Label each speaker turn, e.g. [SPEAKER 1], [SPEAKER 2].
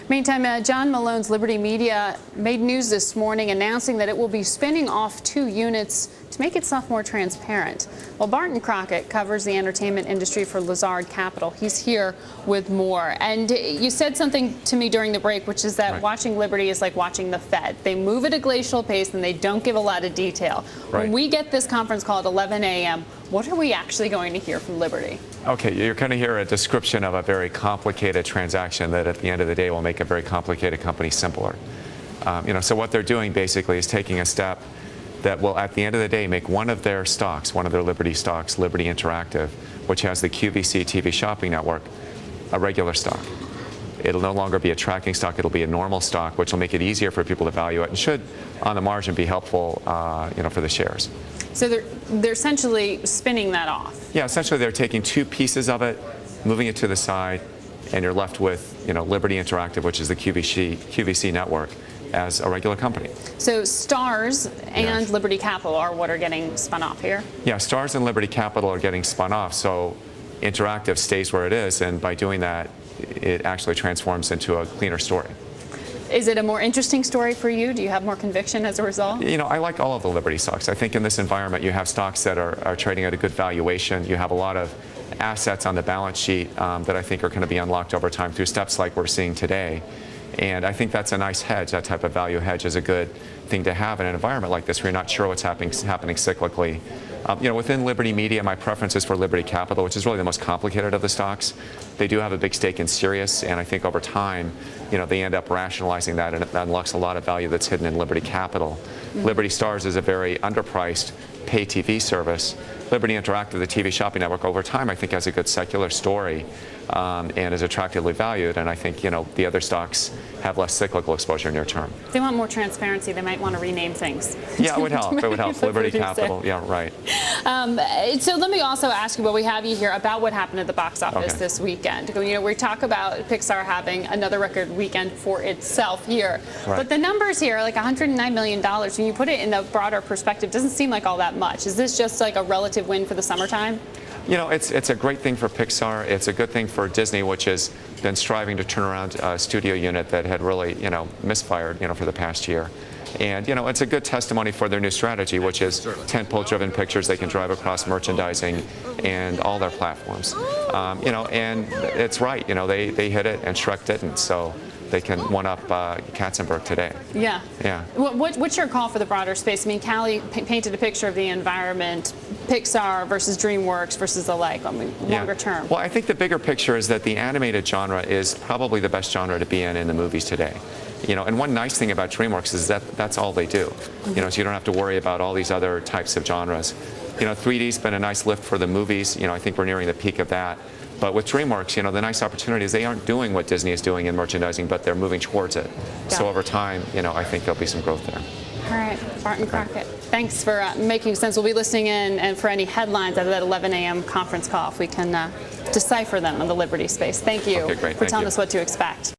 [SPEAKER 1] Meantime, John Malone's Liberty Media made news this morning announcing that it will be spinning off 2 units to make itself more transparent. Well, Barton Crockett covers the entertainment industry for Lazard Capital. He's here with more. And you said something to me during the break, which is that watching Liberty is like watching the Fed. They move at a glacial pace and they don't give a lot of detail. When we get this conference call at 11 a.m., what are we actually going to hear from Liberty?
[SPEAKER 2] Okay, you're going to hear a description of a very complicated transaction that at the end of the day will make a very complicated company simpler. So what they're doing basically is taking a step that will, at the end of the day, make one of their stocks, one of their Liberty stocks, Liberty Interactive, which has the QVC TV shopping network, a regular stock. It'll no longer be a tracking stock, it'll be a normal stock, which will make it easier for people to value it and should, on the margin, be helpful for the shares.
[SPEAKER 1] So they're essentially spinning that off.
[SPEAKER 2] Yeah, essentially they're taking 2 pieces of it, moving it to the side, and you're left with Liberty Interactive, which is the QVC network, as a regular company. So
[SPEAKER 1] Starz and Liberty Capital are what are getting spun off here?
[SPEAKER 2] Yeah, Starz and Liberty Capital are getting spun off, so Interactive stays where it is, and by doing that, it actually transforms into a cleaner story.
[SPEAKER 1] Is it a more interesting story for you? Do you have more conviction as a result?
[SPEAKER 2] I like all of the Liberty stocks. I think in this environment, you have stocks that are trading at a good valuation. You have a lot of assets on the balance sheet that I think are going to be unlocked over time through steps like we're seeing today. And I think that's a nice hedge. That type of value hedge is a good thing to have in an environment like this where you're not sure what's happening cyclically. Within Liberty Media, my preference is for Liberty Capital, which is really the most complicated of the stocks. They do have a big stake in Sirius, and I think over time, they end up rationalizing that, and it unlocks a lot of value that's hidden in Liberty Capital. Liberty Starz is a very underpriced pay TV service. Liberty Interactive, the TV shopping network, over time, I think has a good secular story and is attractively valued. And I think, the other stocks have less cyclical exposure near term.
[SPEAKER 1] If they want more transparency, they might want to rename things.
[SPEAKER 2] Yeah, it would help. It would help. Liberty Capital. Yeah, right.
[SPEAKER 1] So let me also ask you, while we have you here, about what happened at the box office this weekend. We talk about Pixar having another record weekend for itself here. But the numbers here, like $109 million, when you put it in the broader perspective, doesn't seem like all that much. Is this just like a relative win for the summertime?
[SPEAKER 2] It's a great thing for Pixar. It's a good thing for Disney, which has been striving to turn around a studio unit that had really, misfired, for the past year. And, it's a good testimony for their new strategy, which is tentpole-driven pictures they can drive across merchandising and all their platforms. And it's right. They hit it and Shrek didn't. So they can one-up Katzenberg today. Yeah.
[SPEAKER 1] What's your call for the broader space? I mean, Callie painted a picture of the environment, Pixar versus DreamWorks versus the like, longer term.
[SPEAKER 2] Well, I think the bigger picture is that the animated genre is probably the best genre to be in the movies today. And one nice thing about DreamWorks is that that's all they do. So you don't have to worry about all these other types of genres. 3D's been a nice lift for the movies. I think we're nearing the peak of that. But with DreamWorks, the nice opportunity is they aren't doing what Disney is doing in merchandising, but they're moving towards it. So over time, I think there'll be some growth there.
[SPEAKER 1] All right, Barton Crockett, thanks for making sense. We'll be listening in, and for any headlines out of that 11 a.m. conference call, if we can decipher them in the Liberty space. Thank you
[SPEAKER 2] for
[SPEAKER 1] telling us what to expect.